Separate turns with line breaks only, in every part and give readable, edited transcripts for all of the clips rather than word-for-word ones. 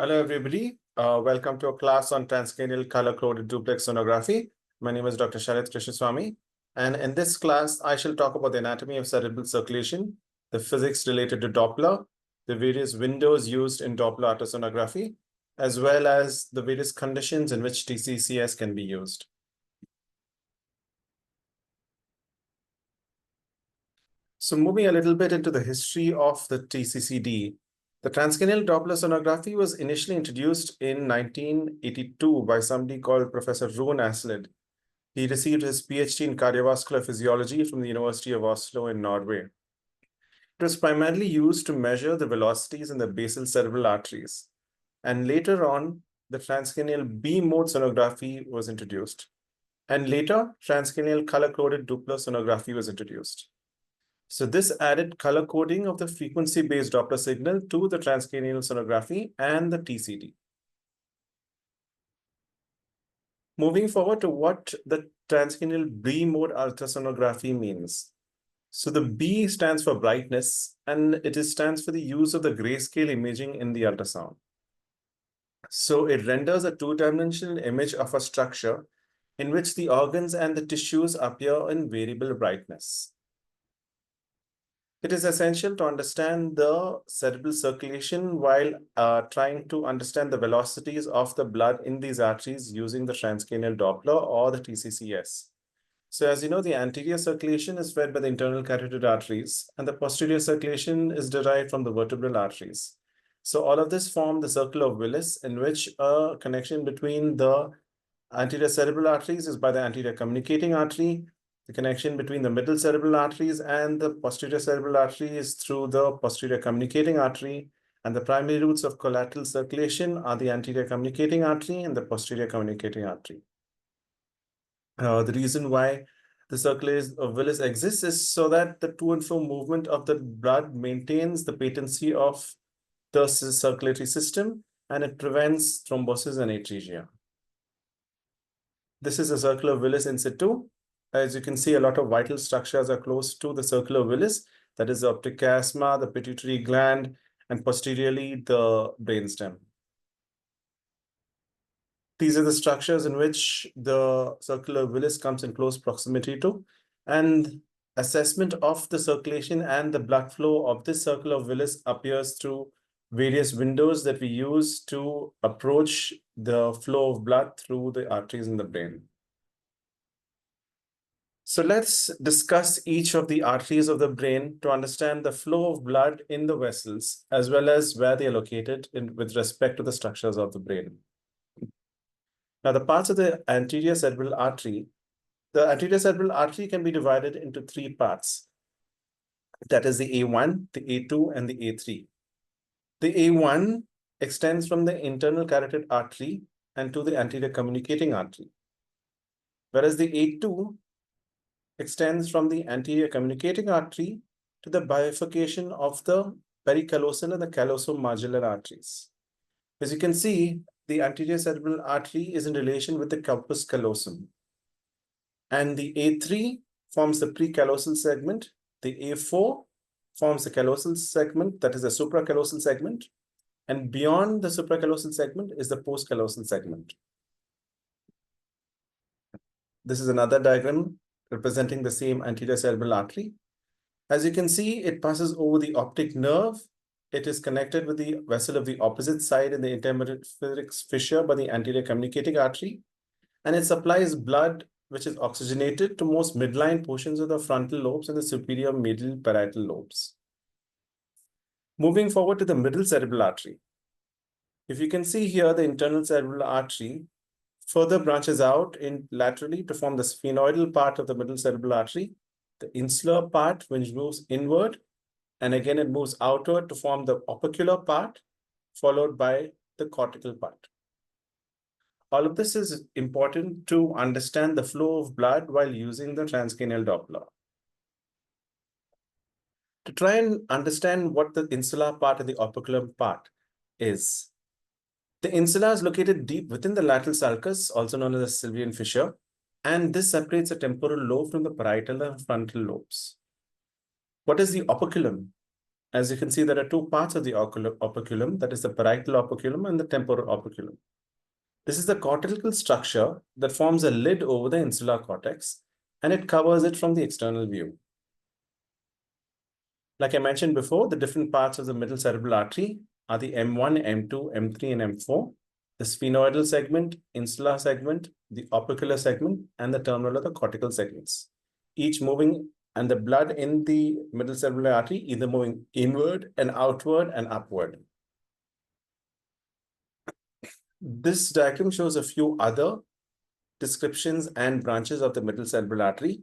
Hello, everybody. Welcome to a class on Transcranial Colour Coded Duplex Sonography. My name is Dr. Sharit Krishnaswamy. And in this class, I shall talk about the anatomy of cerebral circulation, the physics related to Doppler, the various windows used in Doppler ultrasonography, as well as the various conditions in which TCCS can be used. So moving a little bit into the history of the TCCD, the transcranial Doppler sonography was initially introduced in 1982 by somebody called Professor Rune Aslid. He received his PhD in cardiovascular physiology from the University of Oslo in Norway. It was primarily used to measure the velocities in the basal cerebral arteries. And later on, the transcranial B-mode sonography was introduced. And later, transcranial color-coded Doppler sonography was introduced. So this added color coding of the frequency-based Doppler signal to the transcranial sonography and the TCD. Moving forward to what the transcranial B-mode ultrasonography means. So the B stands for brightness, and it stands for the use of the grayscale imaging in the ultrasound. So it renders a two-dimensional image of a structure in which the organs and the tissues appear in variable brightness. It is essential to understand the cerebral circulation while trying to understand the velocities of the blood in these arteries using the transcranial Doppler or the TCCS. So as you know, the anterior circulation is fed by the internal carotid arteries, and the posterior circulation is derived from the vertebral arteries. So all of this form the circle of Willis, in which a connection between the anterior cerebral arteries is by the anterior communicating artery. The connection between the middle cerebral arteries and the posterior cerebral artery is through the posterior communicating artery, and the primary routes of collateral circulation are the anterior communicating artery and the posterior communicating artery. The reason why the circle of Willis exists is so that the to and fro movement of the blood maintains the patency of the circulatory system, and it prevents thrombosis and atresia. This is a circle of Willis in situ. As you can see, a lot of vital structures are close to the circle of Willis. That is the optic chiasma, the pituitary gland, and posteriorly the brainstem. These are the structures in which the circle of Willis comes in close proximity to, and assessment of the circulation and the blood flow of this circle of Willis appears through various windows that we use to approach the flow of blood through the arteries in the brain. So let's discuss each of the arteries of the brain to understand the flow of blood in the vessels, as well as where they are located with respect to the structures of the brain. Now, the parts of the anterior cerebral artery can be divided into three parts. That is the A1, the A2, and the A3. The A1 extends from the internal carotid artery and to the anterior communicating artery, whereas the A2 extends from the anterior communicating artery to the bifurcation of the pericallosal and the callosomarginal arteries. As you can see, the anterior cerebral artery is in relation with the corpus callosum. And the A3 forms the precallosal segment. The A4 forms the callosal segment, that is the supracallosal segment. And beyond the supracallosal segment is the postcallosal segment. This is another diagram representing the same anterior cerebral artery. As you can see, it passes over the optic nerve. It is connected with the vessel of the opposite side in the intermedullary fissure by the anterior communicating artery, and it supplies blood which is oxygenated to most midline portions of the frontal lobes and the superior middle parietal lobes. Moving forward to the middle cerebral artery. If you can see here, the internal cerebral artery further branches out laterally to form the sphenoidal part of the middle cerebral artery, the insular part which moves inward, and again it moves outward to form the opercular part, followed by the cortical part. All of this is important to understand the flow of blood while using the transcranial Doppler. To try and understand what the insular part and the opercular part is, the insula is located deep within the lateral sulcus, also known as the Sylvian fissure, and this separates the temporal lobe from the parietal and frontal lobes. What is the operculum? As you can see, there are two parts of the operculum, that is the parietal operculum and the temporal operculum. This is the cortical structure that forms a lid over the insular cortex, and it covers it from the external view. Like I mentioned before, the different parts of the middle cerebral artery are the M1, M2, M3, and M4, the sphenoidal segment, insular segment, the opercular segment, and the terminal or the cortical segments, each moving, and the blood in the middle cerebral artery either moving inward and outward and upward. This diagram shows a few other descriptions and branches of the middle cerebral artery.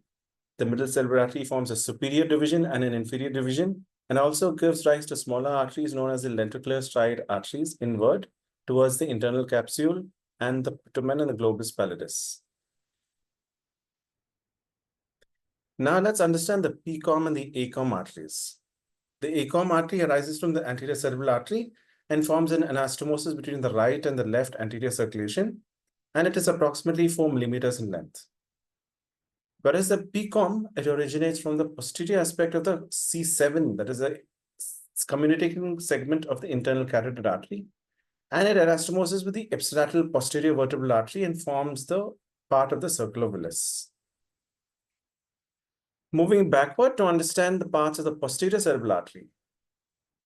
The middle cerebral artery forms a superior division and an inferior division, and also gives rise to smaller arteries known as the lenticular stride arteries inward towards the internal capsule and the putamen and the globus pallidus. Now let's understand the PCOM and the ACOM arteries. The ACOM artery arises from the anterior cerebral artery and forms an anastomosis between the right and the left anterior circulation, and it is approximately 4 millimeters in length. Whereas the PCOM, it originates from the posterior aspect of the C7, that is a communicating segment of the internal carotid artery, and it anastomoses with the ipsilateral posterior vertebral artery and forms the part of the circular villus. Moving backward to understand the parts of the posterior cerebral artery.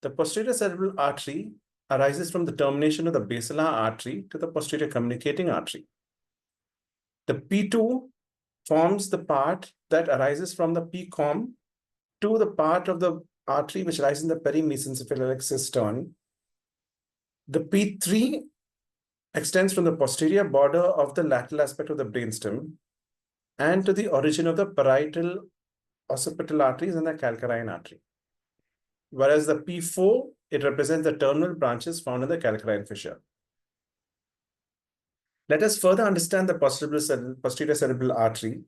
The posterior cerebral artery arises from the termination of the basilar artery to the posterior communicating artery. The P2 forms the part that arises from the PCOM to the part of the artery which lies in the perimesencephalic cistern. The P3 extends from the posterior border of the lateral aspect of the brainstem and to the origin of the parietal occipital arteries and the calcarine artery. Whereas the P4, it represents the terminal branches found in the calcarine fissure. Let us further understand the posterior cerebral artery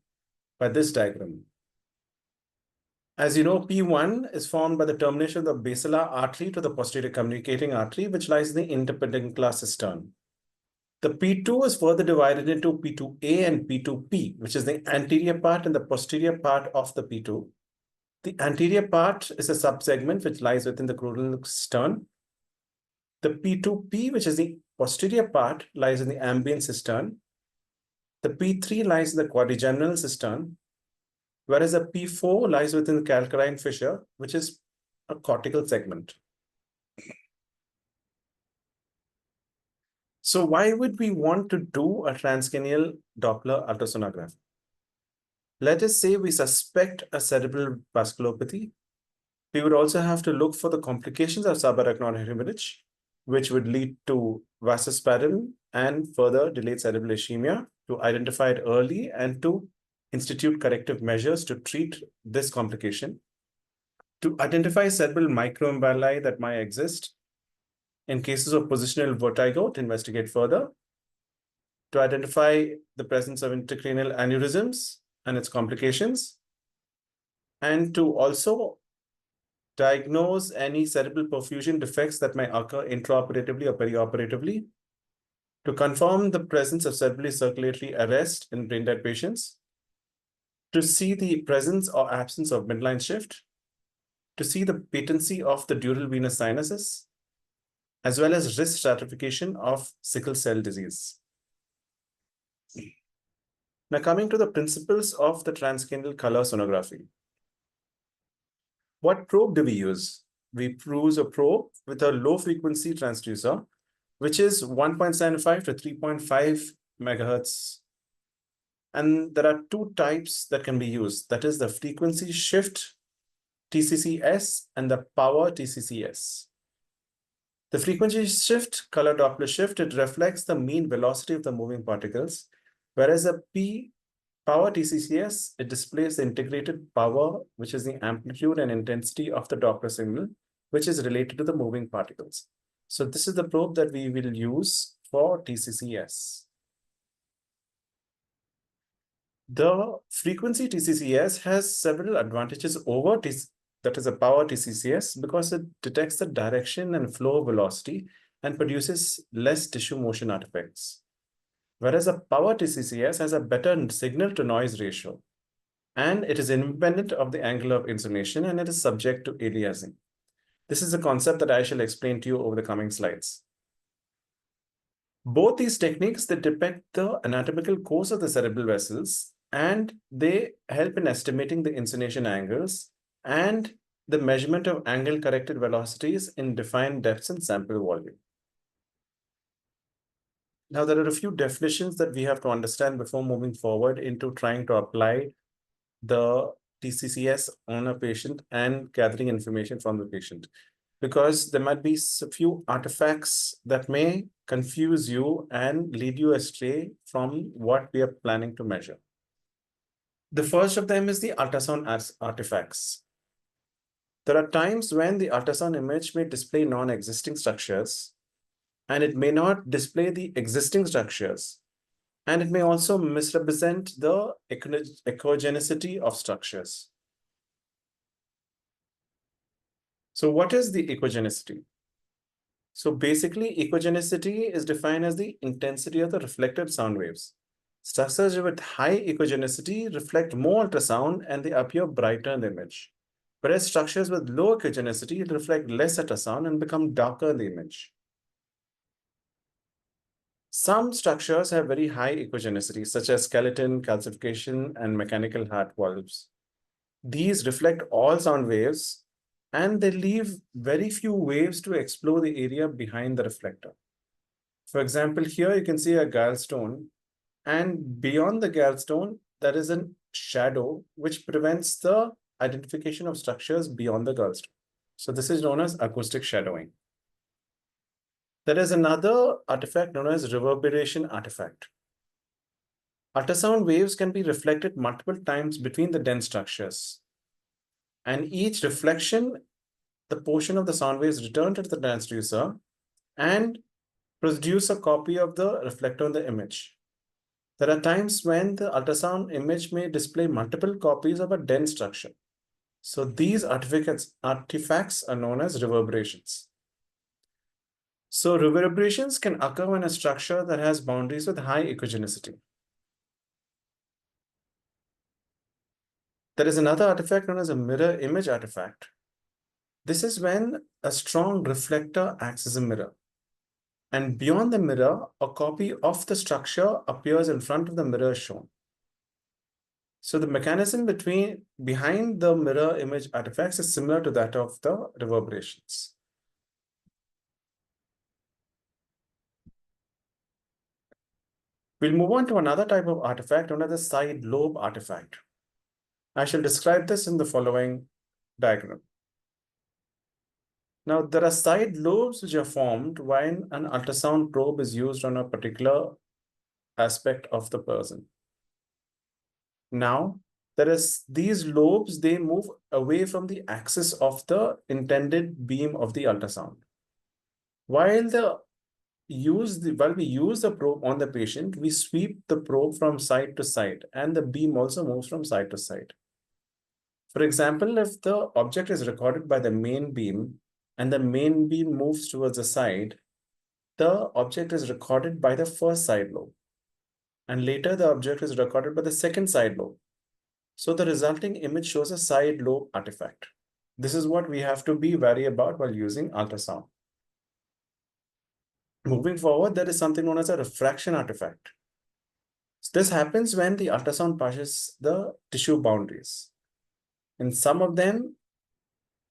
by this diagram. As you know, P1 is formed by the termination of the basilar artery to the posterior communicating artery, which lies in the interpeduncular cistern. The P2 is further divided into P2A and P2P, which is the anterior part and the posterior part of the P2. The anterior part is a subsegment which lies within the caudal cistern. The P2P, which is the posterior part, lies in the ambient cistern. The P3 lies in the quadrigeminal cistern, whereas the P4 lies within the calcarine fissure, which is a cortical segment. So why would we want to do a transcranial Doppler ultrasonography? Let us say we suspect a cerebral vasculopathy. We would also have to look for the complications of subarachnoid hemorrhage, which would lead to vasospasm and further delayed cerebral ischemia, to identify it early and to institute corrective measures to treat this complication, to identify cerebral microemboli that might exist in cases of positional vertigo to investigate further, to identify the presence of intracranial aneurysms and its complications, and to also diagnose any cerebral perfusion defects that may occur intraoperatively or perioperatively, to confirm the presence of cerebrally circulatory arrest in brain-dead patients, to see the presence or absence of midline shift, to see the patency of the dural venous sinuses, as well as risk stratification of sickle cell disease. Now coming to the principles of the transcranial color sonography. What probe do we use? We use a probe with a low frequency transducer, which is 1.75 to 3.5 megahertz. And there are two types that can be used. That is the frequency shift TCCS and the power TCCS. The frequency shift, color Doppler shift, it reflects the mean velocity of the moving particles, whereas the power TCCS, it displays the integrated power, which is the amplitude and intensity of the Doppler signal, which is related to the moving particles. So this is the probe that we will use for TCCS. The frequency TCCS has several advantages over that is a power TCCS, because it detects the direction and flow velocity and produces less tissue motion artifacts. Whereas a power TCCS has a better signal to noise ratio, and it is independent of the angle of inclination, and it is subject to aliasing. This is a concept that I shall explain to you over the coming slides. Both these techniques, they depict the anatomical course of the cerebral vessels, and they help in estimating the inclination angles and the measurement of angle corrected velocities in defined depths and sample volume. Now, there are a few definitions that we have to understand before moving forward into trying to apply the TCCS on a patient and gathering information from the patient, because there might be a few artifacts that may confuse you and lead you astray from what we are planning to measure. The first of them is the ultrasound artifacts. There are times when the ultrasound image may display non-existing structures, and it may not display the existing structures, and it may also misrepresent the echogenicity of structures. So what is the echogenicity? So basically, echogenicity is defined as the intensity of the reflected sound waves. Structures with high echogenicity reflect more ultrasound and they appear brighter in the image. Whereas structures with low echogenicity reflect less ultrasound and become darker in the image. Some structures have very high echogenicity, such as skeleton, calcification, and mechanical heart valves. These reflect all sound waves, and they leave very few waves to explore the area behind the reflector. For example, here you can see a gallstone, and beyond the gallstone, there is a shadow which prevents the identification of structures beyond the gallstone. So this is known as acoustic shadowing. There is another artifact known as reverberation artifact. Ultrasound waves can be reflected multiple times between the dense structures. And each reflection, the portion of the sound waves return to the transducer and produce a copy of the reflector in the image. There are times when the ultrasound image may display multiple copies of a dense structure. So these artifacts are known as reverberations. So reverberations can occur when a structure that has boundaries with high echogenicity. There is another artifact known as a mirror image artifact. This is when a strong reflector acts as a mirror. And beyond the mirror, a copy of the structure appears in front of the mirror shown. So the mechanism behind the mirror image artifacts is similar to that of the reverberations. We'll move on to another type of artifact known as the side lobe artifact. I shall describe this in the following diagram. Now, there are side lobes which are formed when an ultrasound probe is used on a particular aspect of the person. Now, these lobes, they move away from the axis of the intended beam of the ultrasound. While we use the probe on the patient, we sweep the probe from side to side, and the beam also moves from side to side. For example, if the object is recorded by the main beam and the main beam moves towards the side, the object is recorded by the first side lobe. And later the object is recorded by the second side lobe. So the resulting image shows a side lobe artifact. This is what we have to be wary about while using ultrasound. Moving forward, there is something known as a refraction artifact. This happens when the ultrasound passes the tissue boundaries. In some of them,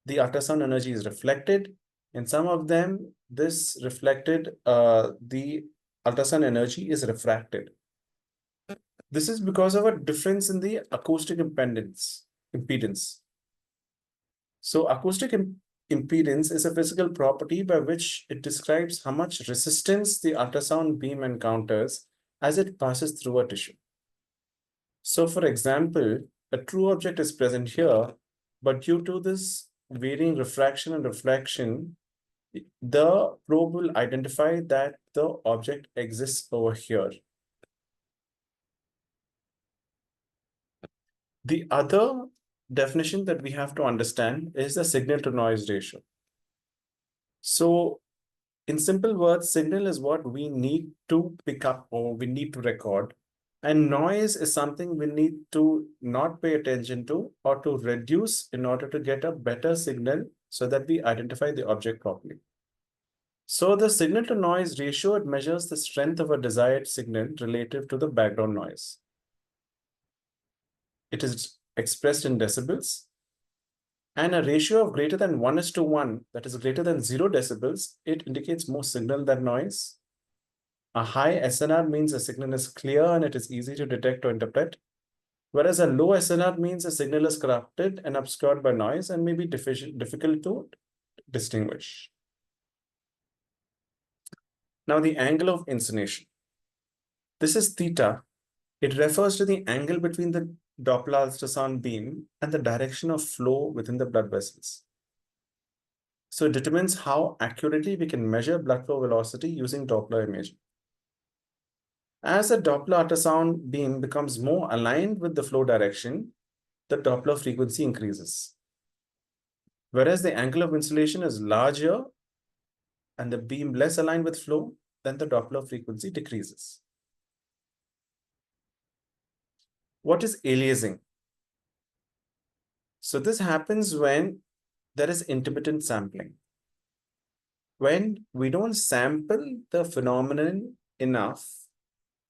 the ultrasound energy is reflected. In some of them, the ultrasound energy is refracted. This is because of a difference in the acoustic impedance. So acoustic impedance is a physical property by which it describes how much resistance the ultrasound beam encounters as it passes through a tissue. So for example, a true object is present here, but due to this varying refraction and reflection, the probe will identify that the object exists over here. The other definition that we have to understand is the signal to noise ratio. So in simple words, signal is what we need to pick up or we need to record. And noise is something we need to not pay attention to or to reduce in order to get a better signal so that we identify the object properly. So the signal to noise ratio, it measures the strength of a desired signal relative to the background noise. It is expressed in decibels, and a ratio of greater than 1:1, that is greater than 0 decibels, it indicates more signal than noise. A high SNR means a signal is clear and it is easy to detect or interpret, whereas a low SNR means a signal is corrupted and obscured by noise and may be difficult to distinguish. Now, the angle of incination. This is theta. It refers to the angle between the Doppler ultrasound beam and the direction of flow within the blood vessels. So it determines how accurately we can measure blood flow velocity using Doppler imaging. As the Doppler ultrasound beam becomes more aligned with the flow direction, the Doppler frequency increases. Whereas the angle of insulation is larger and the beam less aligned with flow, then the Doppler frequency decreases. What is aliasing? So this happens when there is intermittent sampling. When we don't sample the phenomenon enough,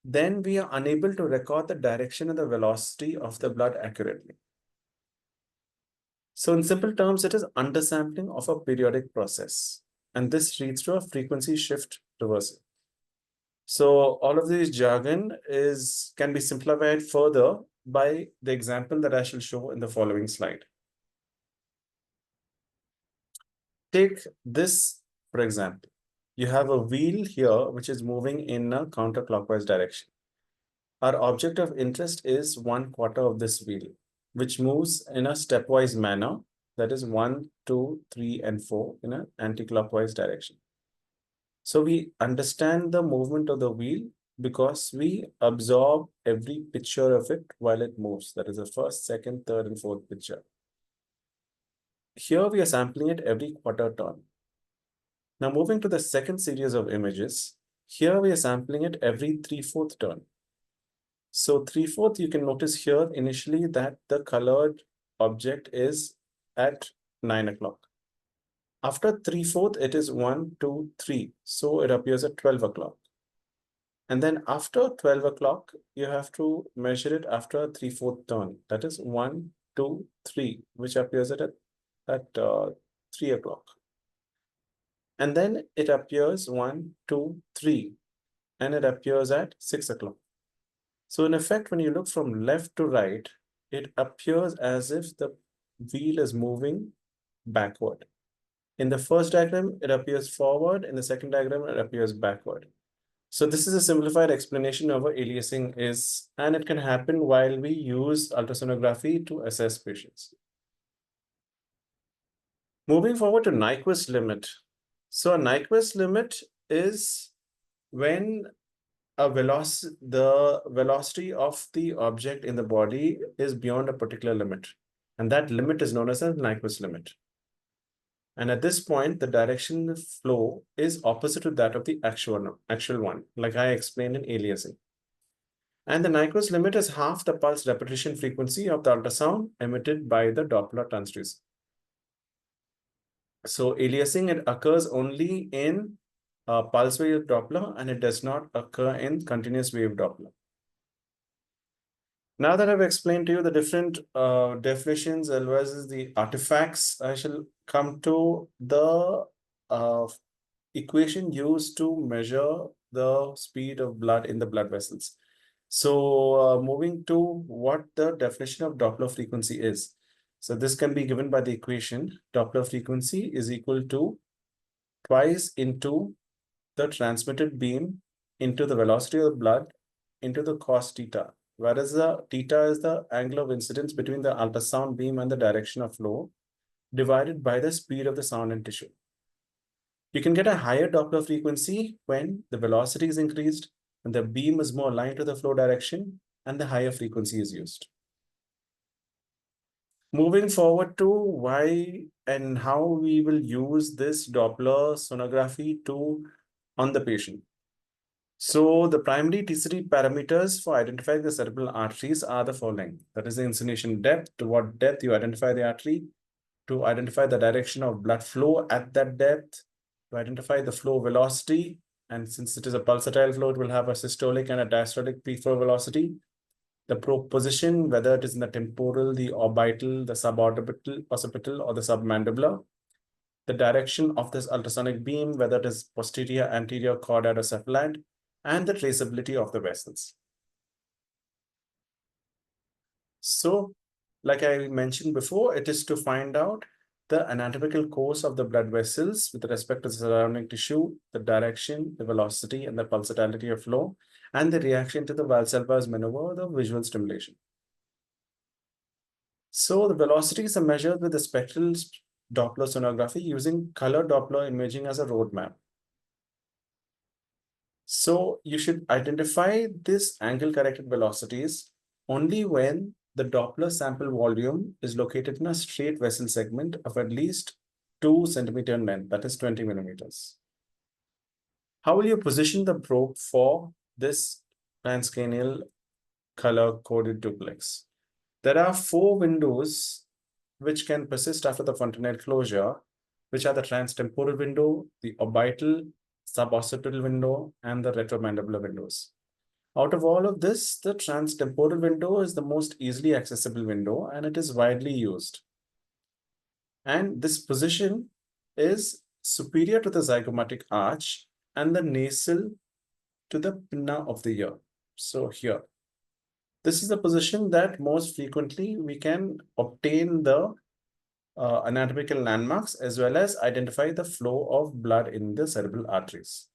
then we are unable to record the direction and the velocity of the blood accurately. So in simple terms, it is undersampling of a periodic process, and this leads to a frequency shift reversal. So all of this jargon can be simplified further by the example that I shall show in the following slide. Take this, for example. You have a wheel here which is moving in a counterclockwise direction. Our object of interest is 1/4 of this wheel, which moves in a stepwise manner, that is 1, 2, 3, and 4 in an anti-clockwise direction. So we understand the movement of the wheel because we absorb every picture of it while it moves. That is the first, second, third, and fourth picture. Here we are sampling it every quarter turn. Now moving to the second series of images, here we are sampling it every 3/4 turn. So 3/4, you can notice here initially that the colored object is at 9 o'clock. After 3/4, it is 1, 2, 3. So it appears at 12 o'clock. And then after 12 o'clock, you have to measure it after a 3/4 turn. That is 1, 2, 3, which appears at 3 o'clock. And then it appears 1, 2, 3, and it appears at 6 o'clock. So in effect, when you look from left to right, it appears as if the wheel is moving backward. In the first diagram, it appears forward. In the second diagram, it appears backward. So this is a simplified explanation of what aliasing is, and it can happen while we use ultrasonography to assess patients. Moving forward to Nyquist limit. So a Nyquist limit is when the velocity of the object in the body is beyond a particular limit. And that limit is known as a Nyquist limit. And at this point, the direction of flow is opposite to that of the actual one, like I explained in aliasing. And the Nyquist limit is half the pulse repetition frequency of the ultrasound emitted by the Doppler transducer. So aliasing, it occurs only in pulse wave Doppler, and it does not occur in continuous wave Doppler. Now that I've explained to you the different definitions as well as the artifacts, I shall come to the equation used to measure the speed of blood in the blood vessels. So moving to what the definition of Doppler frequency is. So this can be given by the equation. Doppler frequency is equal to twice into the transmitted beam into the velocity of the blood into the cos theta, whereas the theta is the angle of incidence between the ultrasound beam and the direction of flow divided by the speed of the sound in tissue. You can get a higher Doppler frequency when the velocity is increased and the beam is more aligned to the flow direction and the higher frequency is used. Moving forward to why and how we will use this Doppler sonography on the patient. So the primary TCD parameters for identifying the cerebral arteries are the following. That is the insinuation depth, to what depth you identify the artery, to identify the direction of blood flow at that depth, to identify the flow velocity, and since it is a pulsatile flow, it will have a systolic and a diastolic peak flow velocity, the probe position, whether it is in the temporal, the orbital, the suborbital, occipital, or the submandibular, the direction of this ultrasonic beam, whether it is posterior, anterior, caudate, or cephalad, and the traceability of the vessels. So, like I mentioned before, it is to find out the anatomical course of the blood vessels with respect to the surrounding tissue, the direction, the velocity, and the pulsatility of flow, and the reaction to the Valsalva's maneuver, the visual stimulation. So the velocities are measured with the spectral Doppler sonography using color Doppler imaging as a roadmap. So you should identify this angle-corrected velocities only when the Doppler sample volume is located in a straight vessel segment of at least 2 centimeter in length, that is 20 millimeters. How will you position the probe for this transcranial color coded duplex? There are 4 windows which can persist after the fontanelle closure, which are the transtemporal window, the orbital, suboccipital window, and the retromandibular windows. Out of all of this, the transtemporal window is the most easily accessible window, and it is widely used. And this position is superior to the zygomatic arch and the nasal to the pinna of the ear. So here, this is the position that most frequently we can obtain the anatomical landmarks as well as identify the flow of blood in the cerebral arteries.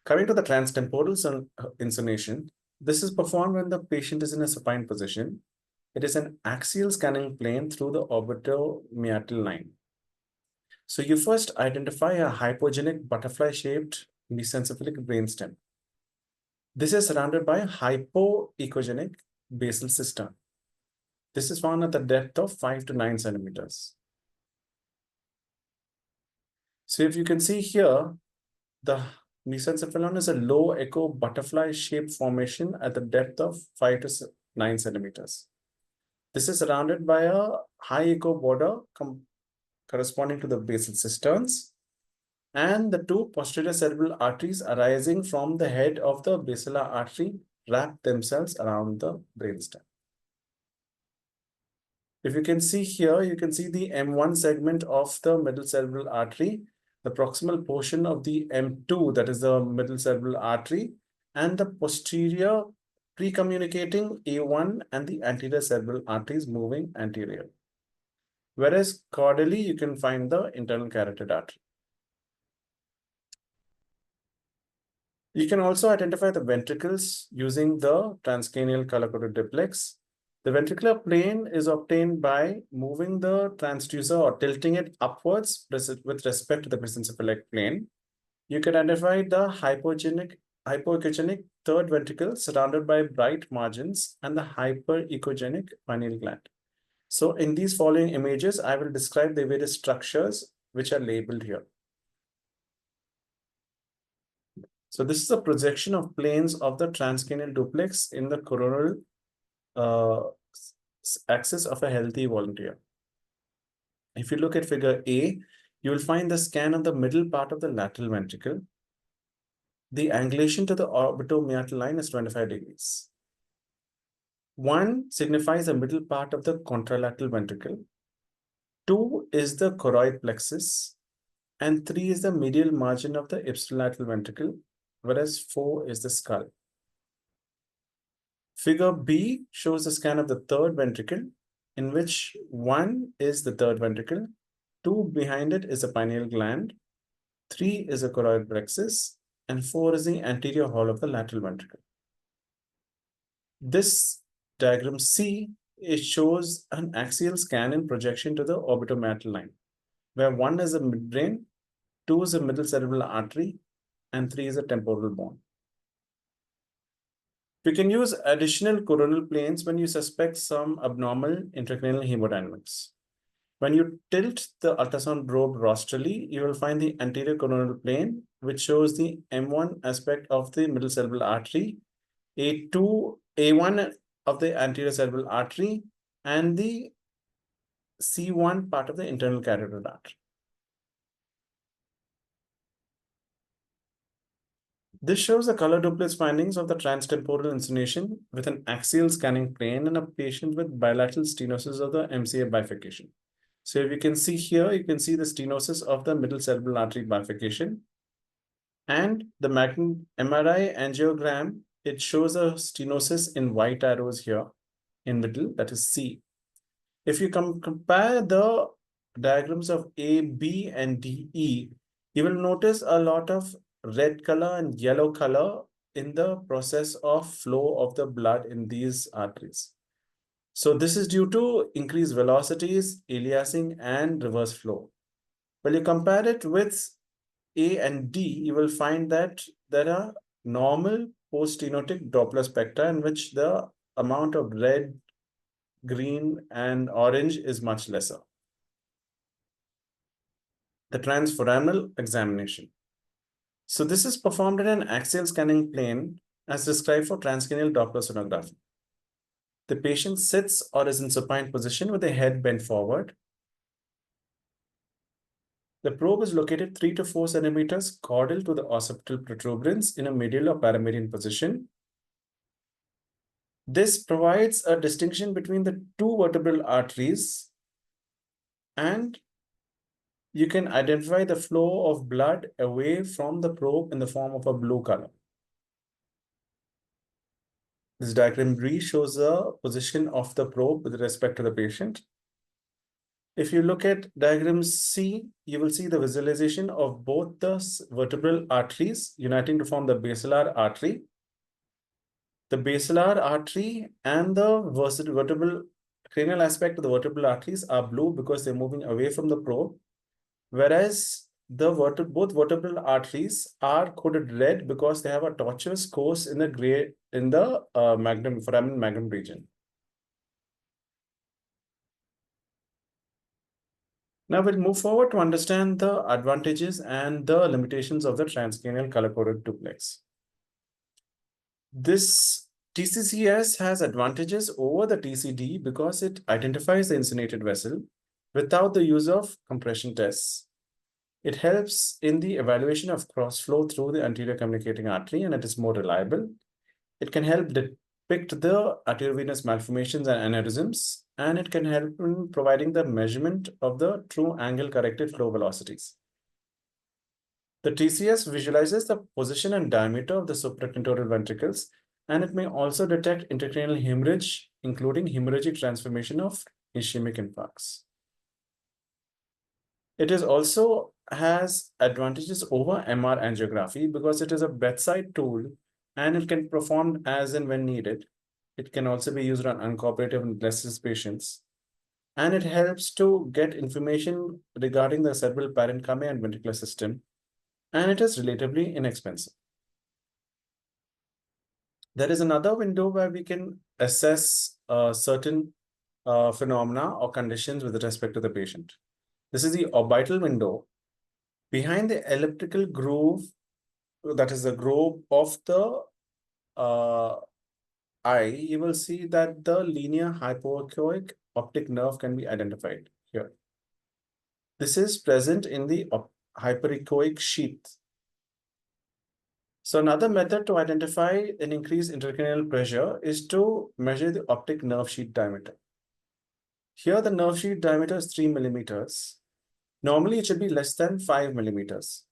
Coming to the transtemporal insonation, this is performed when the patient is in a supine position. It is an axial scanning plane through the orbitomeatal line. So you first identify a hypogenic butterfly-shaped mesencephalic brainstem. This is surrounded by a hypoechogenic basal cistern. This is found at the depth of 5 to 9 centimeters. So if you can see here, the mesencephalon is a low echo butterfly-shaped formation at the depth of 5 to 9 centimeters. This is surrounded by a high echo border corresponding to the basal cisterns, and the 2 posterior cerebral arteries arising from the head of the basilar artery wrap themselves around the brainstem. If you can see here, you can see the M1 segment of the middle cerebral artery, the proximal portion of the M2, that is the middle cerebral artery, and the posterior pre-communicating A1 and the anterior cerebral arteries moving anterior. Whereas caudally, you can find the internal carotid artery. You can also identify the ventricles using the transcranial color coded duplex. The ventricular plane is obtained by moving the transducer or tilting it upwards with respect to the mesencephalic plane. You can identify the hypoechogenic third ventricle surrounded by bright margins and the hyperechogenic pineal gland. So in these following images, I will describe the various structures which are labeled here. So this is a projection of planes of the transcranial duplex in the coronal axis of a healthy volunteer. If you look at figure A, you will find the scan of the middle part of the lateral ventricle. The angulation to the orbitomeatal line is 25 degrees. 1 signifies the middle part of the contralateral ventricle. 2 is the choroid plexus. And 3 is the medial margin of the ipsilateral ventricle, whereas 4 is the skull. Figure B shows the scan of the third ventricle, in which 1 is the third ventricle, 2 behind it is the pineal gland, 3 is the choroid plexus, and 4 is the anterior wall of the lateral ventricle. This diagram C, it shows an axial scan in projection to the orbitomeatal line, where 1 is the midbrain, 2 is the middle cerebral artery, and 3 is a temporal bone. You can use additional coronal planes when you suspect some abnormal intracranial hemodynamics. When you tilt the ultrasound probe rostrally, you will find the anterior coronal plane, which shows the M1 aspect of the middle cerebral artery, A1 of the anterior cerebral artery, and the C1 part of the internal carotid artery. This shows the color duplex findings of the transtemporal insinuation with an axial scanning plane in a patient with bilateral stenosis of the MCA bifurcation. So if you can see here, you can see the stenosis of the middle cerebral artery bifurcation. And the MRI angiogram, it shows a stenosis in white arrows here in middle, that is C. If you compare the diagrams of A, B, and D, E, you will notice a lot of red color and yellow color in the process of flow of the blood in these arteries. So this is due to increased velocities, aliasing, and reverse flow. When you compare it with A and D, you will find that there are normal post-stenotic Doppler spectra in which the amount of red, green, and orange is much lesser. The transforaminal examination. So this is performed in an axial scanning plane as described for transcranial Doppler sonography. The patient sits or is in supine position with the head bent forward. The probe is located 3 to 4 centimeters caudal to the occipital protuberance in a medial or paramedian position. This provides a distinction between the two vertebral arteries, and you can identify the flow of blood away from the probe in the form of a blue color. This diagram B shows the position of the probe with respect to the patient. If you look at diagram C, you will see the visualization of both the vertebral arteries uniting to form the basilar artery. The basilar artery and the vertebral cranial aspect of the vertebral arteries are blue because they're moving away from the probe, whereas both vertebral arteries are coded red because they have a tortuous course in the foramen magnum region. Now we'll move forward to understand the advantages and the limitations of the transcranial color coded duplex. This TCCS has advantages over the TCD because it identifies the insinuated vessel without the use of compression tests. It helps in the evaluation of cross flow through the anterior communicating artery, and it is more reliable. It can help depict the arteriovenous malformations and aneurysms, and it can help in providing the measurement of the true angle corrected flow velocities. The TCS visualizes the position and diameter of the supratentorial ventricles, and it may also detect intracranial hemorrhage, including hemorrhagic transformation of ischemic infarcts. It is also has advantages over MR angiography because it is a bedside tool and it can be performed as and when needed. It can also be used on uncooperative and blessed patients. And it helps to get information regarding the cerebral parenchyma and ventricular system. And it is relatively inexpensive. There is another window where we can assess certain phenomena or conditions with respect to the patient. This is the orbital window. Behind the elliptical groove, that is the groove of the eye, you will see that the linear hypoechoic optic nerve can be identified here. This is present in the hyperechoic sheath. So another method to identify an increased intracranial pressure is to measure the optic nerve sheath diameter. Here, the nerve sheath diameter is 3 millimeters. Normally, it should be less than 5 millimeters.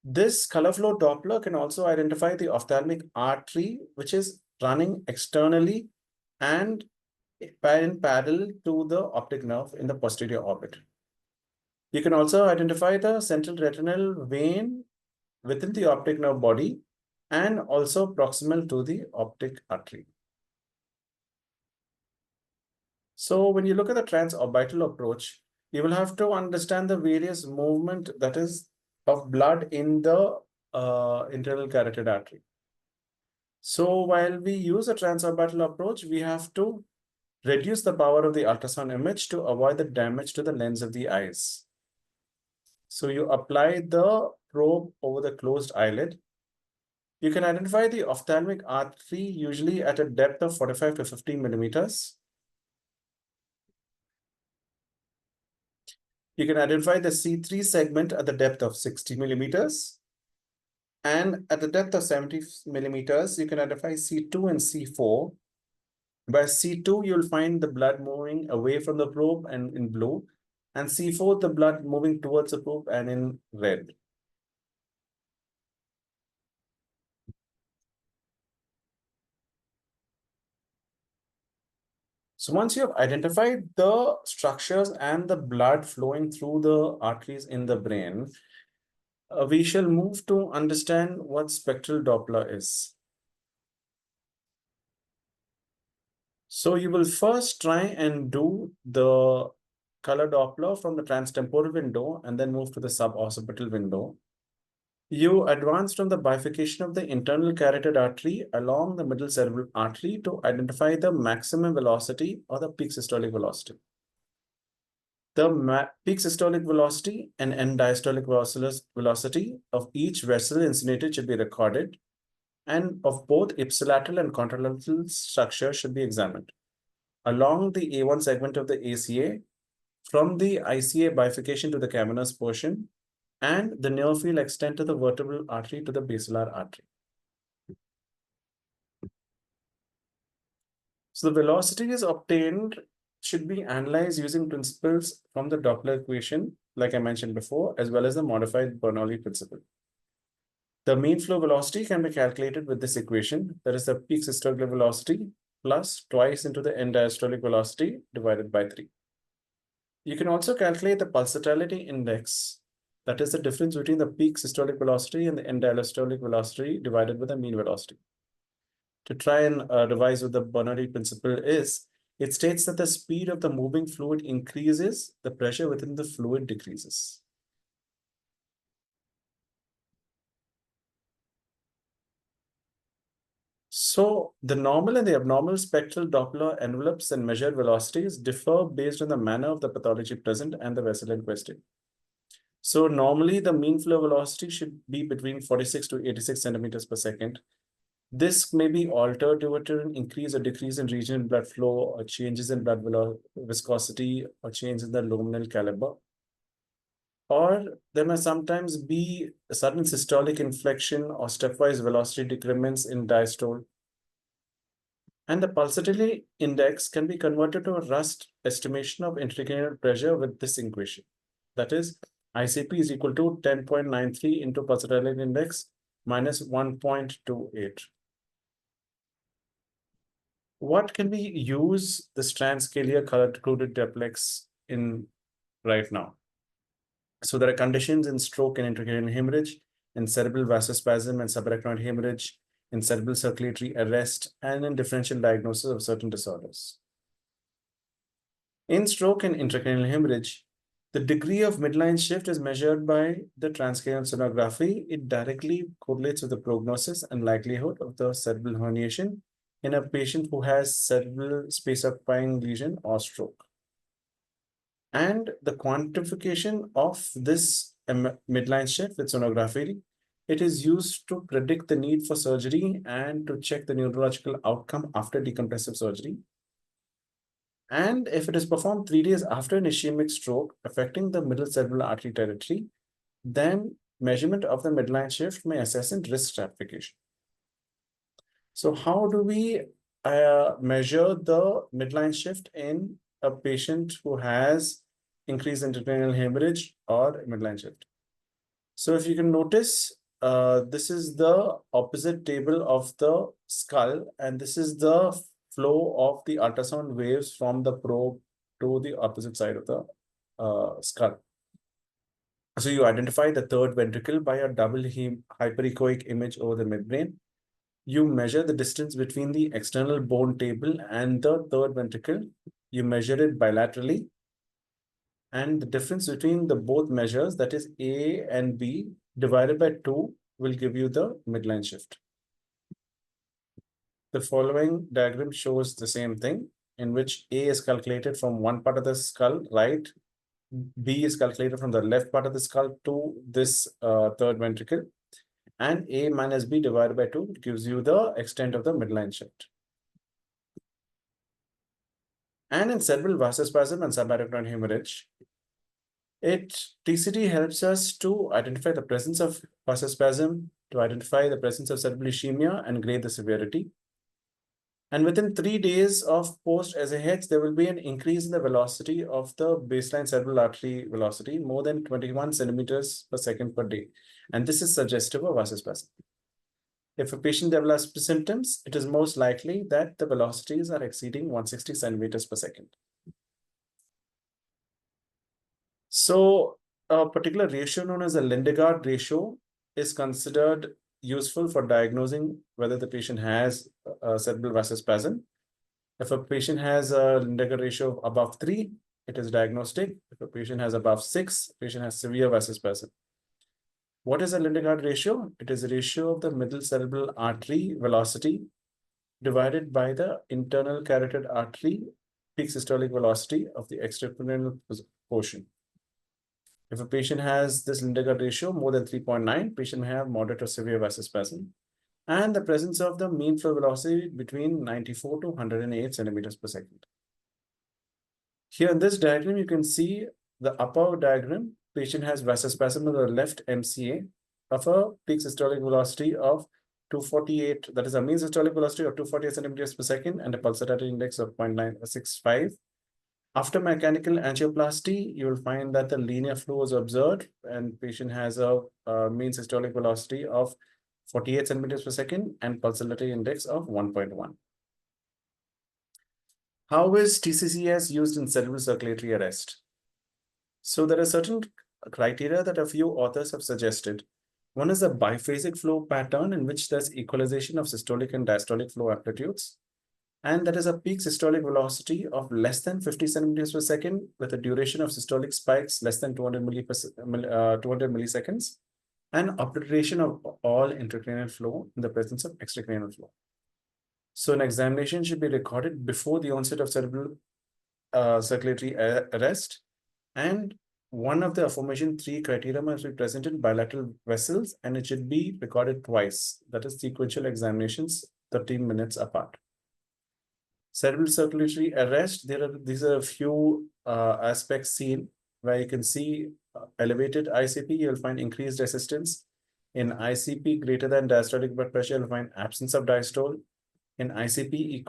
This color flow Doppler can also identify the ophthalmic artery, which is running externally and in parallel to the optic nerve in the posterior orbit. You can also identify the central retinal vein within the optic nerve body and also proximal to the optic artery. So when you look at the transorbital approach, you will have to understand the various movement that is of blood in the internal carotid artery. So while we use a transorbital approach, we have to Reduce the power of the ultrasound image to avoid the damage to the lens of the eyes. So you apply the probe over the closed eyelid. You can identify the ophthalmic artery usually at a depth of 45 to 50 millimeters. You can identify the C3 segment at the depth of 60 millimeters. And at the depth of 70 millimeters, you can identify C2 and C4. By C2, you'll find the blood moving away from the probe and in blue, and C4, the blood moving towards the probe and in red. So once you have identified the structures and the blood flowing through the arteries in the brain, we shall move to understand what spectral Doppler is. So you will first try and do the color Doppler from the transtemporal window and then move to the suboccipital window. You advance from the bifurcation of the internal carotid artery along the middle cerebral artery to identify the maximum velocity or the peak systolic velocity. The peak systolic velocity and end diastolic velocity of each vessel insinuated should be recorded, and of both ipsilateral and contralateral structure should be examined. Along the A1 segment of the ACA, from the ICA bifurcation to the cavernous portion, and the near field extent to the vertebral artery to the basilar artery. So the velocity is obtained should be analyzed using principles from the Doppler equation, like I mentioned before, as well as the modified Bernoulli principle. The mean flow velocity can be calculated with this equation, that is the peak systolic velocity plus twice into the end diastolic velocity divided by 3. You can also calculate the pulsatility index, that is the difference between the peak systolic velocity and the end diastolic velocity divided with the mean velocity. To try and revise what the Bernoulli principle is, it states that the speed of the moving fluid increases, the pressure within the fluid decreases. So the normal and the abnormal spectral Doppler envelopes and measured velocities differ based on the manner of the pathology present and the vessel in question. So normally the mean flow velocity should be between 46 to 86 centimeters per second. This may be altered due to an increase or decrease in regional blood flow, or changes in blood viscosity, or change in the luminal caliber. Or there may sometimes be a sudden systolic inflection or stepwise velocity decrements in diastole. And the pulsatility index can be converted to a Rust estimation of intracranial pressure with this equation. That is, ICP is equal to 10.93 into pulsatility index minus 1.28. What can we use this Transcranial Colour Coded Duplex in right now? So there are conditions in stroke and intracranial hemorrhage, in cerebral vasospasm and subarachnoid hemorrhage, in cerebral circulatory arrest, and in differential diagnosis of certain disorders. In stroke and intracranial hemorrhage, the degree of midline shift is measured by the transcranial sonography. It directly correlates with the prognosis and likelihood of the cerebral herniation in a patient who has cerebral space-occupying lesion or stroke. And the quantification of this midline shift with sonography, it is used to predict the need for surgery and to check the neurological outcome after decompressive surgery. And if it is performed 3 days after an ischemic stroke affecting the middle cerebral artery territory, then measurement of the midline shift may assess in risk stratification. So how do we measure the midline shift in a patient who has increased intracranial hemorrhage or midline shift? So if you can notice, this is the opposite table of the skull, and this is the flow of the ultrasound waves from the probe to the opposite side of the skull. So you identify the third ventricle by a double hyperechoic image over the midbrain. You measure the distance between the external bone table and the third ventricle. You measure it bilaterally. And the difference between the both measures, that is A and B, divided by 2, will give you the midline shift. The following diagram shows the same thing in which A is calculated from one part of the skull, right? B is calculated from the left part of the skull to this third ventricle. And A minus B divided by 2 gives you the extent of the midline shift. And in cerebral vasospasm and subarachnoid hemorrhage, TCD helps us to identify the presence of vasospasm, to identify the presence of cerebral ischemia and grade the severity. And within 3 days of post-SAH, there will be an increase in the velocity of the baseline cerebral artery velocity, more than 21 centimeters per second per day. And this is suggestive of vasospasm. If a patient develops symptoms, it is most likely that the velocities are exceeding 160 centimeters per second. So a particular ratio known as the Lindegard ratio is considered useful for diagnosing whether the patient has a cerebral vasospasm. If a patient has a Lindegard ratio of above 3, it is diagnostic. If a patient has above 6, the patient has severe vasospasm. What is a Lindegard ratio? It is a ratio of the middle cerebral artery velocity divided by the internal carotid artery peak systolic velocity of the extracranial portion. If a patient has this Lindegard ratio more than 3.9, patient may have moderate or severe vasospasm, and the presence of the mean flow velocity between 94 to 108 centimeters per second. Here in this diagram, you can see the upper diagram. Patient has vasospasm on the left MCA of a peak systolic velocity of 248, that is a mean systolic velocity of 248 centimeters per second and a pulsatile index of 0.965. After mechanical angioplasty, you will find that the linear flow is observed and patient has a mean systolic velocity of 48 centimeters per second and pulsatile index of 1.1. How is TCCS used in cerebral circulatory arrest? So there are certain criteria that a few authors have suggested. One is a biphasic flow pattern in which there's equalization of systolic and diastolic flow amplitudes. And that is a peak systolic velocity of less than 50 centimeters per second with a duration of systolic spikes less than 200 milliseconds and obliteration of all intracranial flow in the presence of extracranial flow. So an examination should be recorded before the onset of cerebral circulatory arrest, and one of the aforementioned 3 criteria must be present in bilateral vessels and it should be recorded twice, that is sequential examinations 13 minutes apart. Cerebral circulatory arrest, these are a few aspects seen where you can see elevated ICP, you'll find increased resistance. In ICP greater than diastolic blood pressure, you'll find absence of diastole. In ICP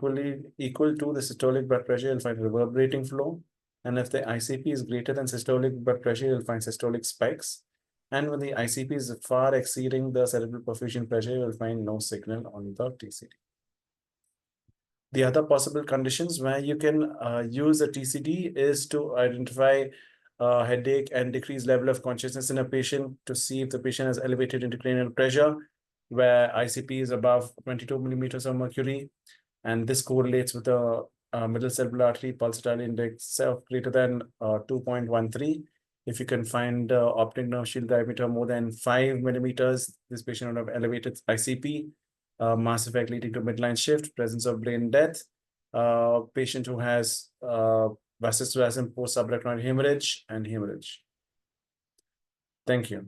equal to the systolic blood pressure, you'll find reverberating flow. And if the ICP is greater than systolic blood pressure, you'll find systolic spikes. And when the ICP is far exceeding the cerebral perfusion pressure, you'll find no signal on the TCD. The other possible conditions where you can use a TCD is to identify headache and decreased level of consciousness in a patient to see if the patient has elevated intracranial pressure, where ICP is above 22 millimeters of mercury. And this correlates with the middle cerebral artery pulsatile index of greater than 2.13. If you can find optic nerve shield diameter more than 5 millimeters, this patient would have elevated ICP. Mass effect leading to midline shift, presence of brain death, patient who has vasospasm post subarachnoid hemorrhage and hemorrhage. Thank you.